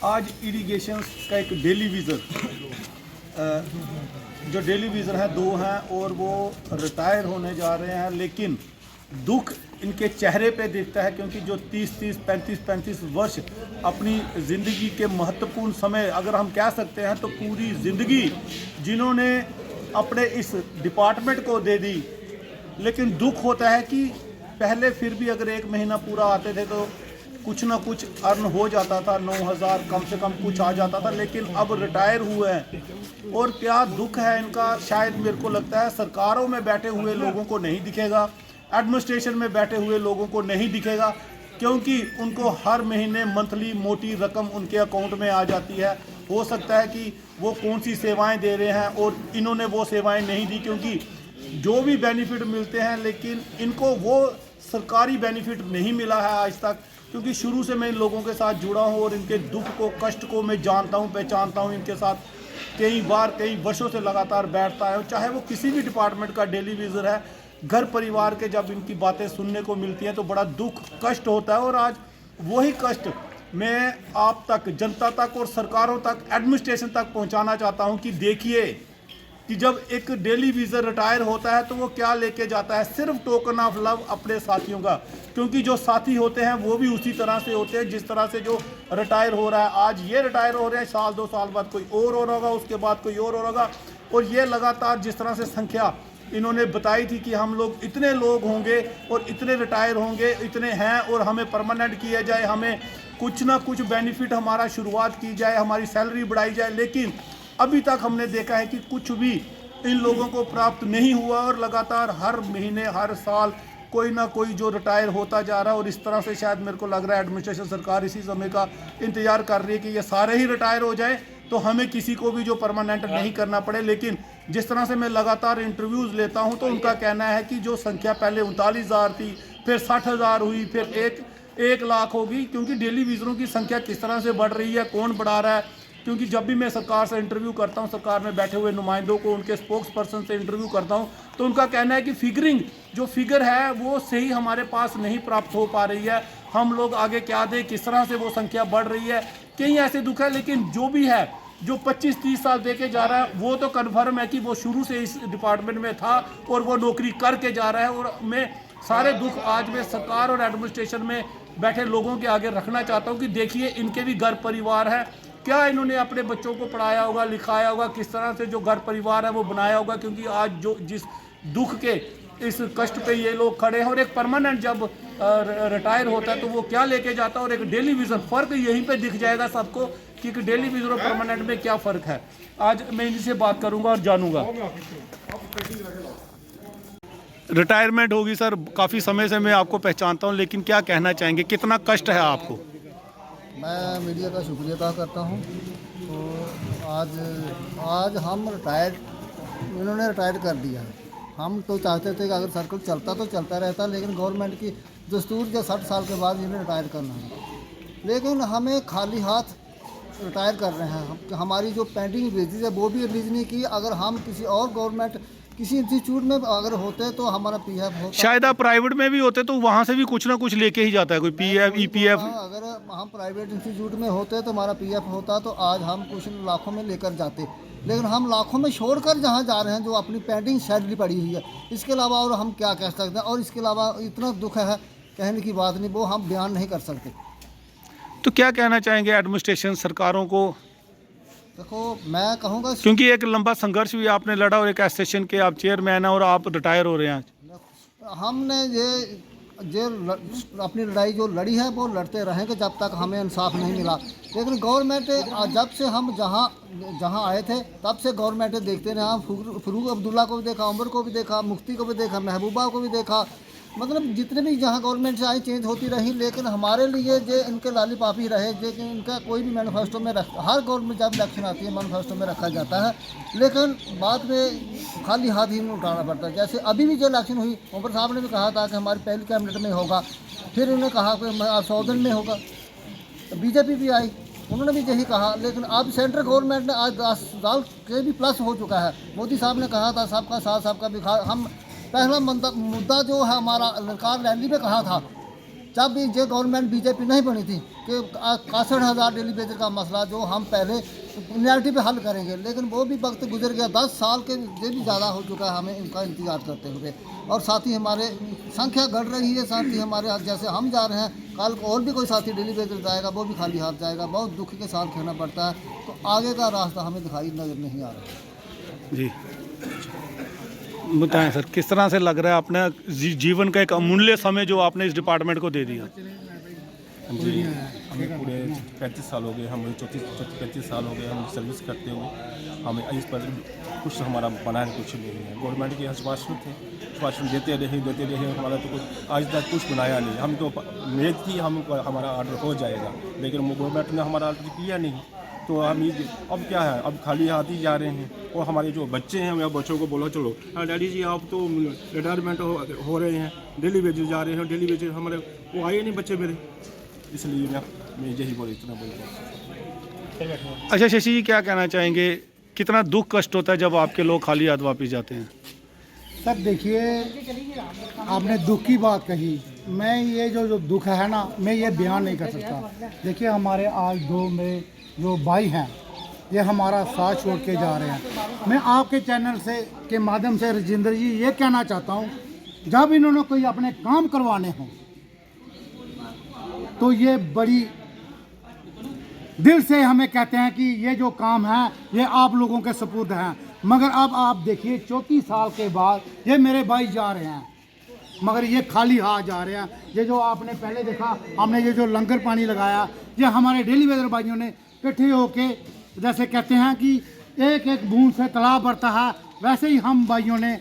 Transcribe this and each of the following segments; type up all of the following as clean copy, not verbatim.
आज इरिगेशन का एक डेली विज़र जो डेली विज़र है दो हैं और वो रिटायर होने जा रहे हैं, लेकिन दुख इनके चेहरे पे दिखता है क्योंकि जो 30-30, 35-35 वर्ष अपनी ज़िंदगी के महत्वपूर्ण समय अगर हम कह सकते हैं तो पूरी ज़िंदगी जिन्होंने अपने इस डिपार्टमेंट को दे दी। लेकिन दुख होता है कि पहले फिर भी अगर एक महीना पूरा आते थे तो कुछ ना कुछ अर्न हो जाता था, 9,000 कम से कम कुछ आ जाता था, लेकिन अब रिटायर हुए हैं और क्या दुख है इनका। शायद मेरे को लगता है सरकारों में बैठे हुए लोगों को नहीं दिखेगा, एडमिनिस्ट्रेशन में बैठे हुए लोगों को नहीं दिखेगा, क्योंकि उनको हर महीने मंथली मोटी रकम उनके अकाउंट में आ जाती है। हो सकता है कि वो कौन सी सेवाएं दे रहे हैं और इन्होंने वो सेवाएं नहीं दी, क्योंकि जो भी बेनिफिट मिलते हैं लेकिन इनको वो सरकारी बेनिफिट नहीं मिला है आज तक। क्योंकि शुरू से मैं इन लोगों के साथ जुड़ा हूँ और इनके दुख को, कष्ट को मैं जानता हूँ, पहचानता हूँ। इनके साथ कई बार, कई वर्षों से लगातार बैठता है, चाहे वो किसी भी डिपार्टमेंट का डेली विज़र है। घर परिवार के जब इनकी बातें सुनने को मिलती हैं तो बड़ा दुख, कष्ट होता है। और आज वही कष्ट मैं आप तक, जनता तक और सरकारों तक, एडमिनिस्ट्रेशन तक पहुँचाना चाहता हूँ कि देखिए कि जब एक डेली विज़र रिटायर होता है तो वो क्या लेके जाता है, सिर्फ टोकन ऑफ लव अपने साथियों का। क्योंकि जो साथी होते हैं वो भी उसी तरह से होते हैं जिस तरह से जो रिटायर हो रहा है। आज ये रिटायर हो रहे हैं, साल 2 साल बाद कोई और हो रहा होगा, उसके बाद कोई और हो होगा। और ये लगातार जिस तरह से संख्या इन्होंने बताई थी कि हम लोग इतने लोग होंगे और इतने रिटायर होंगे, इतने हैं और हमें परमानेंट किया जाए, हमें कुछ ना कुछ बेनिफिट हमारा शुरुआत की जाए, हमारी सैलरी बढ़ाई जाए। लेकिन अभी तक हमने देखा है कि कुछ भी इन लोगों को प्राप्त नहीं हुआ और लगातार हर महीने, हर साल कोई ना कोई जो रिटायर होता जा रहा है। और इस तरह से शायद मेरे को लग रहा है एडमिनिस्ट्रेशन, सरकार इसी समय का इंतजार कर रही है कि ये सारे ही रिटायर हो जाए तो हमें किसी को भी जो परमानेंट नहीं करना पड़े। लेकिन जिस तरह से मैं लगातार इंटरव्यूज़ लेता हूँ तो उनका कहना है कि जो संख्या पहले 39,000 थी, फिर 60,000 हुई, फिर 1 लाख होगी। क्योंकि डेली विज़रों की संख्या किस तरह से बढ़ रही है, कौन बढ़ा रहा है। क्योंकि जब भी मैं सरकार से इंटरव्यू करता हूं, सरकार में बैठे हुए नुमाइंदों को, उनके स्पोक्स पर्सन से इंटरव्यू करता हूं, तो उनका कहना है कि फिगरिंग जो फिगर है वो सही हमारे पास नहीं प्राप्त हो पा रही है। हम लोग आगे क्या दें, किस तरह से वो संख्या बढ़ रही है, कई ऐसे दुख है। लेकिन जो भी है, जो 25-30 साल दे के जा रहा है वो तो कन्फर्म है कि वो शुरू से इस डिपार्टमेंट में था और वो नौकरी करके जा रहा है। और मैं सारे दुख आज मैं सरकार और एडमिनिस्ट्रेशन में बैठे लोगों के आगे रखना चाहता हूँ कि देखिए इनके भी घर परिवार है, क्या इन्होंने अपने बच्चों को पढ़ाया होगा, लिखाया होगा, किस तरह से जो घर परिवार है वो बनाया होगा। क्योंकि आज जो जिस दुख के, इस कष्ट पे ये लोग खड़े हैं और एक परमानेंट जब रिटायर होता है तो वो क्या लेके जाता है और एक डेली विज़न, फ़र्क यहीं पे दिख जाएगा सबको कि डेली विज़न और परमानेंट में क्या फ़र्क है। आज मैं इनसे बात करूँगा और जानूँगा। रिटायरमेंट होगी सर, काफ़ी समय से मैं आपको पहचानता हूँ, लेकिन क्या कहना चाहेंगे, कितना कष्ट है आपको? मैं मीडिया का शुक्रिया अदा करता हूँ। तो आज हम रिटायर, इन्होंने रिटायर कर दिया है। हम तो चाहते थे कि अगर सर्कल चलता तो चलता रहता, लेकिन गवर्नमेंट की दस्तूर के 60 साल के बाद इन्हें रिटायर करना है। लेकिन हमें खाली हाथ रिटायर कर रहे हैं। हमारी जो पेंडिंग वेजेस है वो भी रिलीज नहीं की। अगर हम किसी और गवर्नमेंट किसी इंस्टीट्यूट में अगर होते तो हमारा पीएफ होता, शायद आप प्राइवेट में भी होते तो वहाँ से भी कुछ ना कुछ लेके ही जाता है, कोई पीएफ, ईपीएफ। अगर हम प्राइवेट इंस्टीट्यूट में होते तो हमारा पीएफ होता तो आज हम कुछ लाखों में लेकर जाते। लेकिन हम लाखों में छोड़कर जहाँ जा रहे हैं, जो अपनी पेंडिंग सैलरी पड़ी हुई है, इसके अलावा और हम क्या कह सकते हैं। और इसके अलावा इतना दुख है, कहने की बात नहीं, वो हम बयान नहीं कर सकते। तो क्या कहना चाहेंगे एडमिनिस्ट्रेशन, सरकारों को? देखो मैं कहूँगा, क्योंकि एक लंबा संघर्ष भी आपने लड़ा और एक एसोसिएशन के आप चेयरमैन हैं और आप रिटायर हो रहे हैं आज। हमने अपनी लड़ाई जो लड़ी है वो लड़ते रहेंगे जब तक हमें इंसाफ नहीं मिला। लेकिन गवर्नमेंट जब से हम जहाँ आए थे तब से गवर्नमेंट देखते रहे। हम फरूक अब्दुल्ला को भी देखा, उमर को भी देखा, मुफ्ती को भी देखा, महबूबा को भी देखा, मतलब जितने भी जहाँ गवर्नमेंट से आई चेंज होती रही। लेकिन हमारे लिए जो इनके लालीपाप ही रहे, लेकिन इनका कोई भी मैनिफेस्टो में हर गवर्नमेंट जब इलेक्शन आती है मैनिफेस्टो में रखा जाता है, लेकिन बाद में खाली हाथ ही उठाना पड़ता है। जैसे अभी भी जो इलेक्शन हुई, उमर साहब ने भी कहा था कि हमारी पहली कैबिनेट में होगा, फिर उन्होंने कहा कि 100 दिन में होगा। बीजेपी भी आई, उन्होंने भी यही कहा। लेकिन अब सेंट्रल गवर्नमेंट ने आज 10 साल के भी प्लस हो चुका है। मोदी साहब ने कहा था सबका साथ सबका विकास। हम पहला मुद्दा जो है हमारा, सरकार रैली में कहा था जब भी ये गवर्नमेंट बीजेपी नहीं बनी थी कि 61,000 डेली वेजर का मसला जो हम पहले रियलिटी पे हल करेंगे, लेकिन वो भी वक्त गुजर गया। 10 साल के से भी ज़्यादा हो चुका है हमें इनका इंतजार करते हुए, और साथ ही हमारे संख्या बढ़ रही है। साथ ही हमारे जैसे हम जा रहे हैं, कल को और भी कोई साथी डेली वेजर जाएगा, वो भी खाली हाथ जाएगा। बहुत दुख के साथ कहना पड़ता है। तो आगे का रास्ता हमें दिखाई नजर नहीं आ रहा। जी बताएं सर, किस तरह से लग रहा है अपने जीवन का एक अमूल्य समय जो आपने इस डिपार्टमेंट को दे दिया? जी, हमें पूरे 35 साल हो गए, हम 34-35 साल हो गए हम सर्विस करते हुए। हमें इस पर कुछ हमारा बना है, कुछ नहीं है। गवर्नमेंट के आश्वासन थे, आश्वासन देते रहे, हमारा तो कुछ आज तक कुछ बनाया नहीं। हम तो उम्मीद थी हमारा ऑर्डर हो जाएगा, लेकिन वो गवर्नमेंट ने हमारा ऑर्डर किया नहीं। तो हम ये अब क्या है, अब खाली हाथ ही जा रहे हैं। और हमारे जो बच्चे हैं, मैं बच्चों को बोला चलो डैडी जी आप तो रिटायरमेंट हो रहे हैं, डेली वेजेस जा रहे हैं, डेली वेजेस हमारे वो आए नहीं बच्चे मेरे, इसलिए मैं यही बोल इतना बोलता। अच्छा शशि जी, क्या कहना चाहेंगे, कितना दुख कष्ट होता है जब आपके लोग खाली हाथ वापस जाते हैं? सर देखिए, आपने दुख की बात कही, मैं ये जो दुख है ना, मैं ये बयान नहीं कर सकता। देखिए हमारे आज दो में जो भाई हैं, ये हमारा साथ छोड़ के जा रहे हैं। मैं आपके चैनल से के माध्यम से राजेंद्र जी ये कहना चाहता हूँ, जब इन्होंने कोई अपने काम करवाने हों तो ये बड़ी दिल से हमें कहते हैं कि ये जो काम है ये आप लोगों के सपुर्द हैं। मगर अब आप देखिए 34 साल के बाद ये मेरे भाई जा रहे हैं, मगर ये खाली हाथ जा रहे हैं। ये जो आपने पहले देखा, हमने ये जो लंगर पानी लगाया, ये हमारे डेली वेजर भाइयों ने इकट्ठे होके, जैसे कहते हैं कि एक एक बूंद से तालाब भरता है, वैसे ही हम भाइयों ने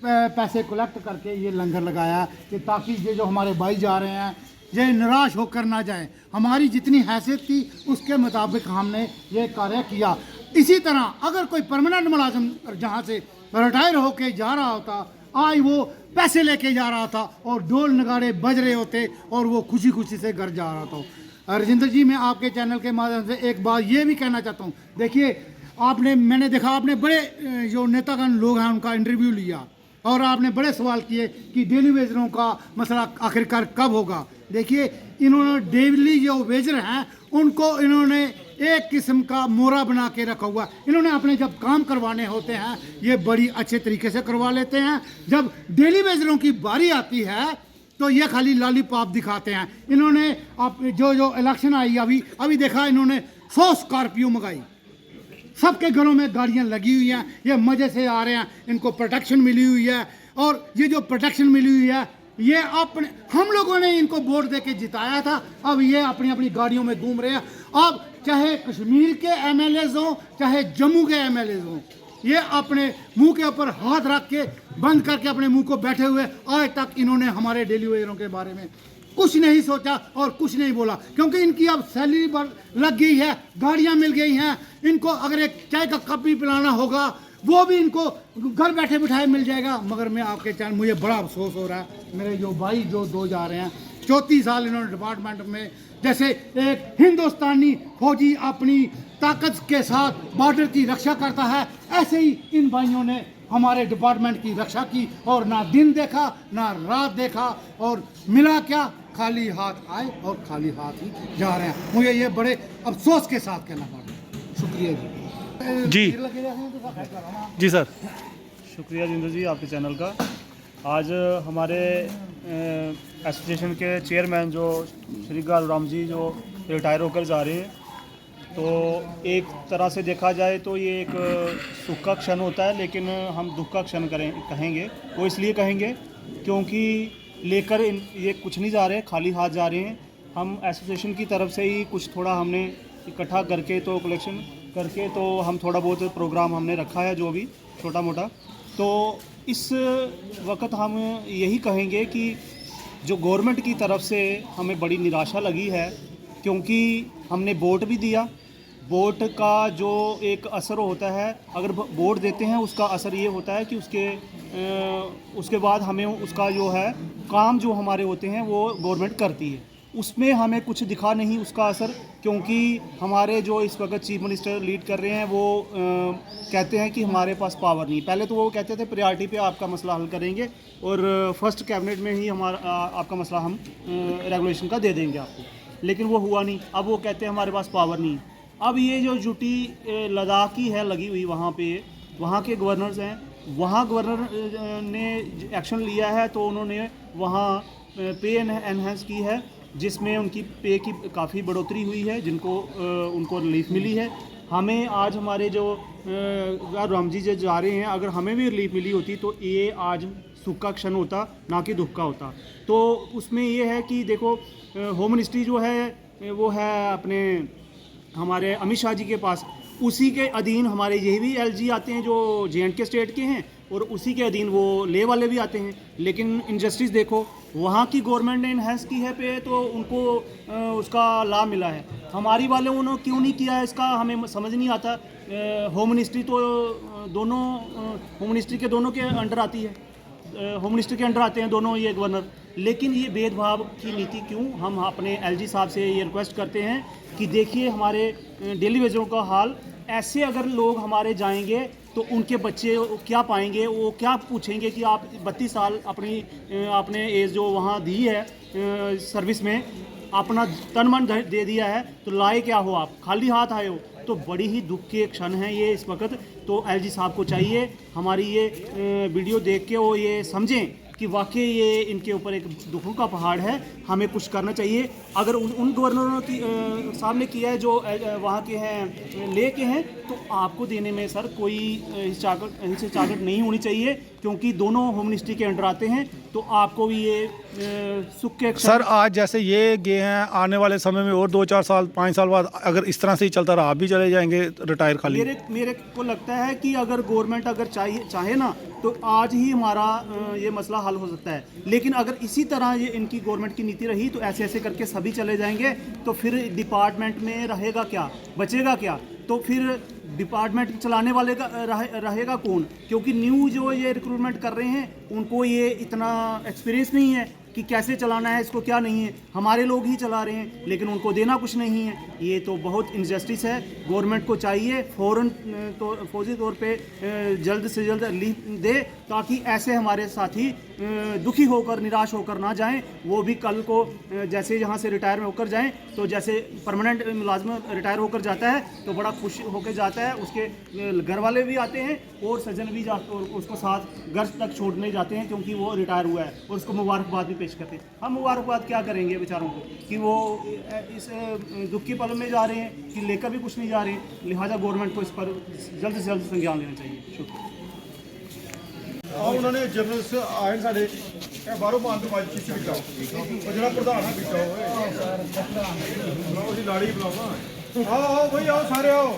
पैसे कलेक्ट करके ये लंगर लगाया कि ताकि ये जो हमारे भाई जा रहे हैं ये निराश होकर ना जाए। हमारी जितनी हैसियत थी उसके मुताबिक हमने ये कार्य किया। इसी तरह अगर कोई परमानेंट मुलाजिम जहाँ से रिटायर होके जा रहा होता, आज वो पैसे लेके जा रहा था और ढोल नगाड़े बज रहे होते और वो खुशी खुशी से घर जा रहा था। राजेंद्र जी, मैं आपके चैनल के माध्यम से एक बात ये भी कहना चाहता हूँ। देखिए मैंने देखा आपने बड़े जो नेतागण लोग हैं उनका इंटरव्यू लिया और आपने बड़े सवाल किए कि डेली वेजरों का मसला आखिरकार कब होगा। देखिए इन्होंने डेली जो वेजर हैं उनको इन्होंने एक किस्म का मोरा बना के रखा हुआ। इन्होंने अपने जब काम करवाने होते हैं ये बड़ी अच्छे तरीके से करवा लेते हैं। जब डेली वेजरों की बारी आती है तो ये खाली लॉलीपॉप दिखाते हैं। इन्होंने जो इलेक्शन आई अभी देखा, इन्होंने 100 स्कॉर्पियो मंगाई, सबके घरों में गाड़ियां लगी हुई हैं, ये मज़े से आ रहे हैं, इनको प्रोटेक्शन मिली हुई है। और ये जो प्रोटेक्शन मिली हुई है ये अपने हम लोगों ने इनको वोट दे के जिताया था, अब ये अपनी अपनी गाड़ियों में घूम रहे हैं। अब चाहे कश्मीर के एमएलएज हों चाहे जम्मू के एमएलएज हों, ये अपने मुंह के ऊपर हाथ रख के बंद करके अपने मुंह को बैठे हुए, आज तक इन्होंने हमारे डेली वेजरों के बारे में कुछ नहीं सोचा और कुछ नहीं बोला, क्योंकि इनकी अब सैलरी लग गई है, गाड़ियां मिल गई हैं। इनको अगर एक चाय का कप भी पिलाना होगा वो भी इनको घर बैठे बिठाए मिल जाएगा। मगर मैं आपके चैनल, मुझे बड़ा अफसोस हो रहा है, मेरे जो भाई जो दो जा रहे हैं, 34 साल इन्होंने डिपार्टमेंट में, जैसे एक हिंदुस्तानी फौजी अपनी ताकत के साथ बॉर्डर की रक्षा करता है, ऐसे ही इन भाइयों ने हमारे डिपार्टमेंट की रक्षा की और ना दिन देखा ना रात देखा, और मिला क्या, खाली हाथ आए और खाली हाथ ही जा रहे हैं। मुझे ये बड़े अफसोस के साथ कहना पड़ रहा है। शुक्रिया जी। जी सर, शुक्रिया जिंदर जी आपके चैनल का। आज हमारे एसोसिएशन के चेयरमैन जो श्री गालूराम जी जो रिटायर होकर जा रहे हैं, तो एक तरह से देखा जाए तो ये एक सुख का क्षण होता है, लेकिन हम दुख का क्षण कहेंगे। वो इसलिए कहेंगे क्योंकि लेकर ये कुछ नहीं जा रहे, खाली हाथ जा रहे हैं। हम एसोसिएशन की तरफ से ही कुछ थोड़ा हमने इकट्ठा करके तो कलेक्शन करके तो हम थोड़ा बहुत प्रोग्राम हमने रखा है, जो भी छोटा मोटा। तो इस वक्त हम यही कहेंगे कि जो गवर्नमेंट की तरफ से हमें बड़ी निराशा लगी है, क्योंकि हमने वोट भी दिया। वोट का जो एक असर होता है, अगर वोट देते हैं उसका असर ये होता है कि उसके बाद हमें उसका जो है काम जो हमारे होते हैं वो गवर्नमेंट करती है, उसमें हमें कुछ दिखा नहीं उसका असर। क्योंकि हमारे जो इस वक्त चीफ मिनिस्टर लीड कर रहे हैं वो कहते हैं कि हमारे पास पावर नहीं। पहले तो वो कहते थे प्रायोरिटी पे आपका मसला हल करेंगे और फर्स्ट कैबिनेट में ही हमारा आपका मसला हम रेगुलेशन का दे देंगे आपको, लेकिन वो हुआ नहीं। अब वो कहते हैं हमारे पास पावर नहीं। अब ये जो ड्यूटी लद्दाख की है लगी हुई वहाँ पे, वहाँ के गवर्नर्स हैं, वहाँ गवर्नर ने एक्शन लिया है तो उन्होंने वहाँ पे एनहेंस की है, जिसमें उनकी पे की काफ़ी बढ़ोतरी हुई है, जिनको उनको रिलीफ मिली है। हमें आज हमारे जो राम जी जा रहे हैं, अगर हमें भी रिलीफ मिली होती तो ये आज सुख का क्षण होता, ना कि दुख का होता। तो उसमें ये है कि देखो होम मिनिस्ट्री जो है वो है अपने हमारे अमित शाह जी के पास, उसी के अधीन हमारे ये भी एलजी आते हैं जो JNK स्टेट के हैं, और उसी के अधीन वो ले वाले भी आते हैं। लेकिन इनजस्टिस देखो, वहाँ की गवर्नमेंट ने इन्हेंस की है पे तो उनको उसका लाभ मिला है, हमारी वाले उन्होंने क्यों नहीं किया है, इसका हमें समझ नहीं आता। होम मिनिस्ट्री तो दोनों होम मिनिस्ट्री के दोनों के अंडर आती है, होम मिनिस्टर के अंडर आते हैं दोनों ये गवर्नर, लेकिन ये भेदभाव की नीति क्यों? हम अपने LG साहब से ये रिक्वेस्ट करते हैं कि देखिए हमारे डेली वेजरों का हाल, ऐसे अगर लोग हमारे जाएंगे तो उनके बच्चे क्या पाएंगे, वो क्या पूछेंगे कि आप 32 साल आपने एज जो वहाँ दी है सर्विस में, अपना तन मन दे दिया है, तो लाए क्या हो, आप खाली हाथ आए हो। तो बड़ी ही दुख के क्षण हैं ये इस वक्त। तो LG साहब को चाहिए हमारी ये वीडियो देख के वो ये समझें कि वाकई ये इनके ऊपर एक दुखों का पहाड़ है, हमें कुछ करना चाहिए। अगर उन गवर्नरों की साहब ने किया है जो वहाँ के हैं, ले के हैं, तो आपको देने में सर कोई हिचकिचाहट नहीं होनी चाहिए, क्योंकि दोनों होम मिनिस्ट्री के अंडर आते हैं। तो आपको भी ये सुख के सर आज जैसे ये गए हैं, आने वाले समय में और 2-4 साल 5 साल बाद अगर इस तरह से ही चलता रहा, आप भी चले जाएंगे रिटायर खाली? मेरे को लगता है कि अगर गवर्नमेंट अगर चाहे ना तो आज ही हमारा ये मसला हल हो सकता है। लेकिन अगर इसी तरह ये इनकी गवर्नमेंट की नीति रही तो ऐसे ऐसे करके सभी चले जाएंगे, तो फिर डिपार्टमेंट में रहेगा क्या, बचेगा क्या? तो फिर डिपार्टमेंट चलाने वाले का रहेगा कौन? क्योंकि न्यू जो ये रिक्रूटमेंट कर रहे हैं उनको ये इतना एक्सपीरियंस नहीं है कि कैसे चलाना है इसको, क्या नहीं है। हमारे लोग ही चला रहे हैं लेकिन उनको देना कुछ नहीं है। ये तो बहुत इनजस्टिस है। गवर्नमेंट को चाहिए फ़ौरन तो फौरी तौर पे जल्द से जल्द रिलीफ दे, ताकि ऐसे हमारे साथी दुखी होकर निराश होकर ना जाएं। वो भी कल को जैसे यहाँ से रिटायर होकर जाएं, तो जैसे परमानेंट मुलाजम रिटायर होकर जाता है तो बड़ा खुश होकर जाता है, उसके घर वाले भी आते हैं और सज्जन भी और उसको साथ घर तक छोड़ने जाते हैं, क्योंकि वो रिटायर हुआ है, और उसको मुबारकबाद भी पेश करते हैं। हम मुबारकबाद क्या करेंगे बेचारों को कि वो इस दुख के पल में जा रहे हैं कि लेकर भी कुछ नहीं जा रहे हैं। लिहाजा गवर्नमेंट को इस पर जल्द से जल्द संज्ञान लेना चाहिए। शुक्रिया। उन्होंने जनरल से आए साढ़े बाहरों मान तो बाजी किसी बिकाओ और जरा प्रधान है बिकाओ उसकी लाड़ी बुलाओ। आओ भाई आओ सारे आओ,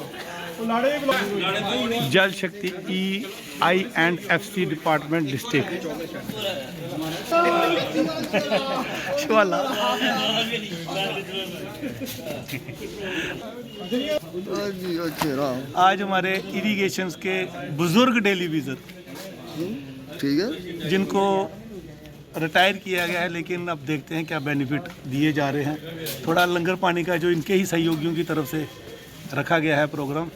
लाड़ी बुलाओ। जल शक्ति EI&FC डिपार्टमेंट डिस्ट्रिक्ट शिवाला। आज हमारे इरिगेशंस के बुजुर्ग डेली विजर, ठीक है, जिनको रिटायर किया गया है, लेकिन अब देखते हैं क्या बेनिफिट दिए जा रहे हैं। थोड़ा लंगर पानी का जो इनके ही सहयोगियों की तरफ से रखा गया है प्रोग्राम।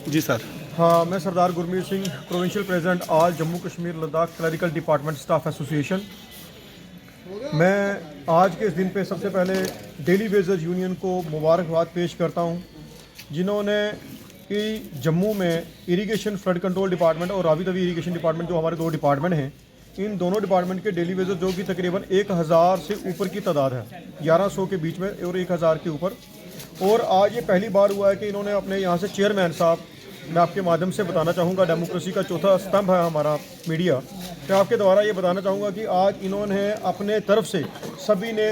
जी सर। हाँ, मैं Sardar Gurmeet Singh, provincial president all Jammu Kashmir Ladakh clerical department staff association. मैं आज के इस दिन पे सबसे पहले डेली वेजर्स यूनियन को मुबारकबाद पेश करता हूँ, जिन्होंने कि जम्मू में इरिगेशन फ्लड कंट्रोल डिपार्टमेंट और रावी तवी इरिगेशन डिपार्टमेंट जो हमारे दो डिपार्टमेंट हैं, इन दोनों डिपार्टमेंट के डेली वेजर जो कि तकरीबन 1000 से ऊपर की तादाद है, 1100 के बीच में और 1000 के ऊपर। और आज ये पहली बार हुआ है कि इन्होंने अपने यहाँ से चेयरमैन साहब, मैं आपके माध्यम से बताना चाहूँगा, डेमोक्रेसी का चौथा स्तंभ है हमारा मीडिया, मैं आपके द्वारा ये बताना चाहूँगा कि आज इन्होंने अपने तरफ से सभी ने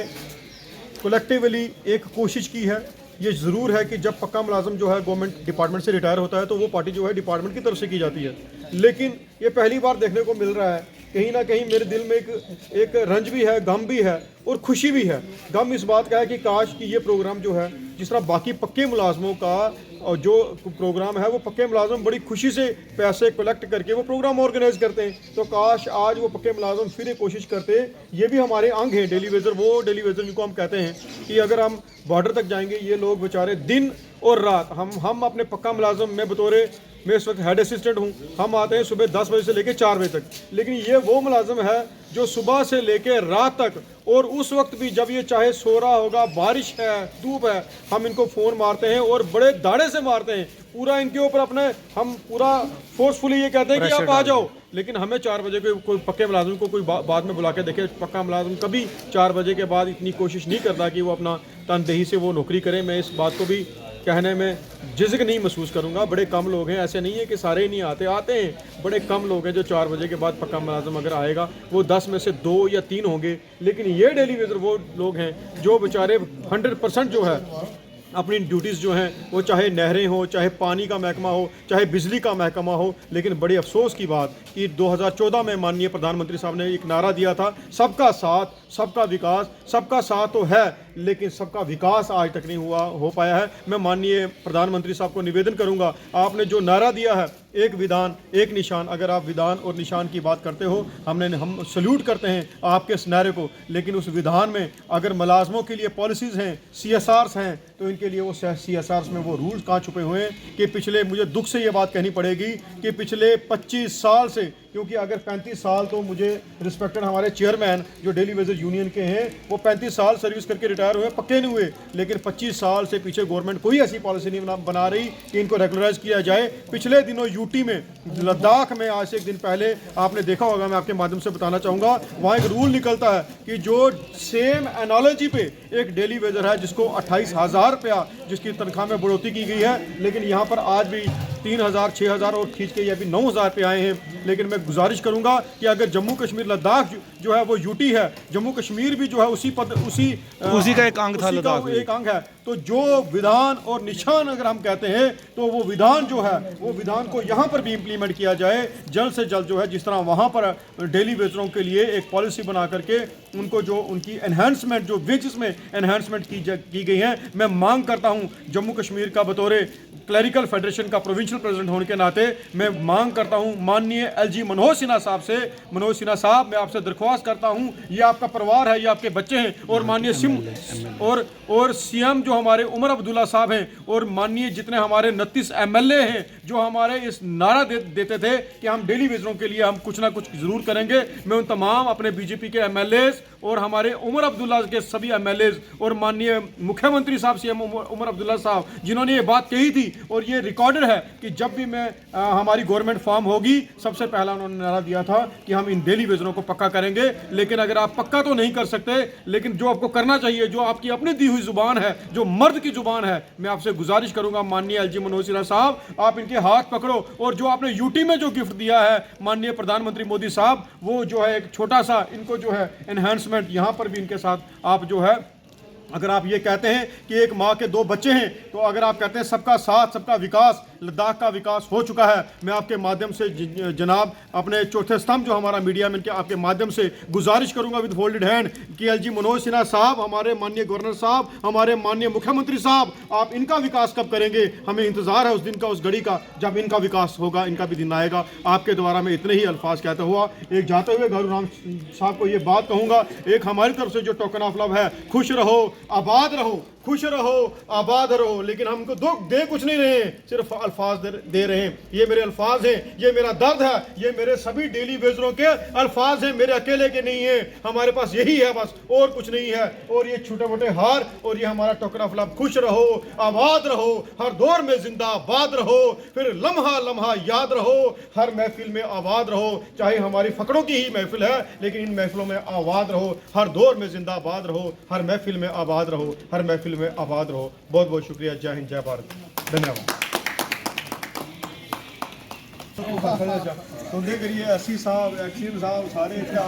कलेक्टिवली एक कोशिश की है। ये ज़रूर है कि जब पक्का मुलाजम जो है गवर्नमेंट डिपार्टमेंट से रिटायर होता है तो वो पार्टी जो है डिपार्टमेंट की तरफ से की जाती है, लेकिन ये पहली बार देखने को मिल रहा है कहीं ना कहीं मेरे दिल में एक रंज भी है, गम भी है और खुशी भी है। गम इस बात का है कि काश कि ये प्रोग्राम जो है, जिस तरह बाकी पक्के मुलाजमों का और जो प्रोग्राम है, वो पक्के मुलाजम बड़ी खुशी से पैसे कलेक्ट करके वो प्रोग्राम ऑर्गेनाइज करते हैं, तो काश आज वो पक्के मुलाजम फिर ये कोशिश करते। ये भी हमारे अंग हैं डेली वेजर, वो डेली वेजर जिनको हम कहते हैं कि अगर हम बॉर्डर तक जाएंगे, ये लोग बेचारे दिन और रात, हम अपने पक्का मुलाजम, मैं इस वक्त हेड असिस्टेंट हूँ, हम आते हैं सुबह 10 बजे से लेकर 4 बजे तक, लेकिन ये वो मुलाजम है जो सुबह से लेकर रात तक, और उस वक्त भी जब ये चाहे सो रहा होगा, बारिश है, धूप है, हम इनको फ़ोन मारते हैं और बड़े दाड़े से मारते हैं, पूरा इनके ऊपर अपने हम पूरा फोर्सफुली ये कहते हैं कि आप आ जाओ। लेकिन हमें 4 बजे कोई पक्के मुलाजिम को कोई बाद में बुला के देखे, पक्का मुलाजिम कभी 4 बजे के बाद इतनी कोशिश नहीं करता कि वो अपना तनदेही से वो नौकरी करे। मैं इस बात को भी कहने में झिझक नहीं महसूस करूंगा। बड़े कम लोग हैं, ऐसे नहीं है कि सारे ही नहीं आते हैं, बड़े कम लोग हैं जो 4 बजे के बाद पक्का मुलाजिम अगर आएगा वो 10 में से 2 या 3 होंगे। लेकिन ये डेली वेजर वो लोग हैं जो बेचारे 100% जो है अपनी ड्यूटीज़ जो हैं, वो चाहे नहरें हो, चाहे पानी का महकमा हो, चाहे बिजली का महकमा हो। लेकिन बड़े अफसोस की बात कि 2014 में माननीय प्रधानमंत्री साहब ने एक नारा दिया था, सबका साथ सबका विकास। सबका साथ तो है लेकिन सबका विकास आज तक नहीं हो पाया है। मैं माननीय प्रधानमंत्री साहब को निवेदन करूंगा, आपने जो नारा दिया है, एक विधान एक निशान, अगर आप विधान और निशान की बात करते हो, हम सल्यूट करते हैं आपके इस नारे को, लेकिन उस विधान में अगर मुलाजमों के लिए पॉलिसीज़ हैं, CSRs हैं, तो इनके लिए वो CSRs में वो रूल्स कहाँ छुपे हुए हैं कि पिछले, मुझे दुख से ये बात कहनी पड़ेगी कि पिछले 25 साल से, क्योंकि अगर 35 साल तो मुझे रिस्पेक्टेड हमारे चेयरमैन जो डेली वेजर यूनियन के हैं, वो 35 साल सर्विस करके रिटायर हुए, पक्के नहीं हुए, लेकिन 25 साल से पीछे गवर्नमेंट कोई ऐसी पॉलिसी नहीं बना रही कि इनको रेगुलराइज किया जाए। पिछले दिनों यूटी में, लद्दाख में, आज से एक दिन पहले आपने देखा होगा, मैं आपके माध्यम से बताना चाहूँगा, वहाँ एक रूल निकलता है कि जो सेम एनोलॉजी पे एक डेली वेजर है जिसको 28,000 रुपया जिसकी तनख्वाह में बढ़ोतरी की गई है, लेकिन यहाँ पर आज भी 3,000 6,000 और खींच के ये अभी 9,000 पे आए हैं। लेकिन मैं गुजारिश करूंगा कि अगर जम्मू कश्मीर लद्दाख जो है वो यूटी है, जम्मू कश्मीर भी जो है उसी का एक अंग था, लद्दाख एक अंग है, तो जो विधान और निशान अगर हम कहते हैं, तो वो विधान जो है, वो विधान को यहाँ पर भी इम्प्लीमेंट किया जाए जल्द से जल्द। जो है जिस तरह वहाँ पर डेली वेजरों के लिए एक पॉलिसी बना करके उनको जो उनकी एनहांसमेंट, जो वेजेस में एनहांसमेंट की गई है, मैं मांग करता हूँ जम्मू कश्मीर का बतौर क्लरिकल फेडरेशन का प्रोविंशियल प्रेसिडेंट होने के नाते मैं मांग करता हूं माननीय LG मनोज सिन्हा साहब से, मनोज सिन्हा साहब, मैं आपसे दरख्वास्त करता हूं, ये आपका परिवार है, ये आपके बच्चे हैं, और माननीय और CM जो हमारे उमर अब्दुल्ला साहब हैं, और माननीय जितने हमारे 29 MLA हैं जो हमारे इस नारा देते थे कि हम डेली वेजरों के लिए हम कुछ ना कुछ जरूर करेंगे। मैं उन तमाम अपने BJP के MLAs और हमारे उमर अब्दुल्ला के सभी MLAs और माननीय मुख्यमंत्री साहब CM उमर अब्दुल्ला साहब जिन्होंने ये बात कही थी, और ये रिकॉर्डेड है कि जब भी हमारी गवर्नमेंट फॉर्म होगी, सबसे पहला उन्होंने नारा दिया था कि हम इन डेली वेजरों को पक्का करेंगे। लेकिन अगर आप पक्का तो नहीं कर सकते, लेकिन जो आपको करना चाहिए, जो आपकी अपनी दी हुई जुबान है, जो मर्द की जुबान है, मैं आपसे गुजारिश करूंगा माननीय LG मनोज सिन्हा साहब, आप इनके हाथ पकड़ो, और जो आपने यूटी में जो गिफ्ट दिया है माननीय प्रधानमंत्री मोदी साहब, वो जो है एक छोटा सा इनको जो है एनहांसमेंट, यहाँ पर भी इनके साथ आप जो है, अगर आप ये कहते हैं कि एक माँ के 2 बच्चे हैं, तो अगर आप कहते हैं सबका साथ सबका विकास, लद्दाख का विकास हो चुका है। मैं आपके माध्यम से जनाब अपने चौथे स्तंभ जो हमारा मीडिया में, आपके माध्यम से गुजारिश करूंगा विद फोल्डेड हैंड कि LG मनोज सिन्हा साहब, हमारे माननीय गवर्नर साहब, हमारे माननीय मुख्यमंत्री साहब, आप इनका विकास कब करेंगे? हमें इंतजार है उस दिन का, उस घड़ी का जब इनका विकास होगा, इनका भी दिन आएगा। आपके द्वारा मैं इतने ही अल्फाज कहता हुआ एक जाते हुए घारूराम साहब को ये बात कहूँगा, एक हमारी तरफ से जो टोकन ऑफ लव है, खुश रहो, आबाद रहो, खुश रहो, आबाद रहो। लेकिन हमको दुख दे कुछ नहीं रहे, सिर्फ अल्फाज दे रहे हैं। ये मेरे अल्फाज हैं, ये मेरा दर्द है, ये मेरे सभी डेली वेजरों के अल्फाज हैं, मेरे अकेले के नहीं है। हमारे पास यही है बस, और कुछ नहीं है। और ये छोटे मोटे हार और ये हमारा टोकन ऑफ लव, खुश रहो, आबाद रहो, हर दौर में जिंदाबाद रहो, फिर लम्हा लम्हा याद रहो, हर महफिल में आबाद रहो। चाहे हमारी फकरों की ही महफिल है, लेकिन इन महफिलों में आबाद रहो, हर दौर में जिंदाबाद रहो, हर महफिल में आबाद रहो, हर महफिल में आबाद रहो। बहुत बहुत शुक्रिया। जय हिंद, जय भारत, धन्यवाद। तो देख रही है अस्सी साहब, एक्सीन साहब, सारे इतने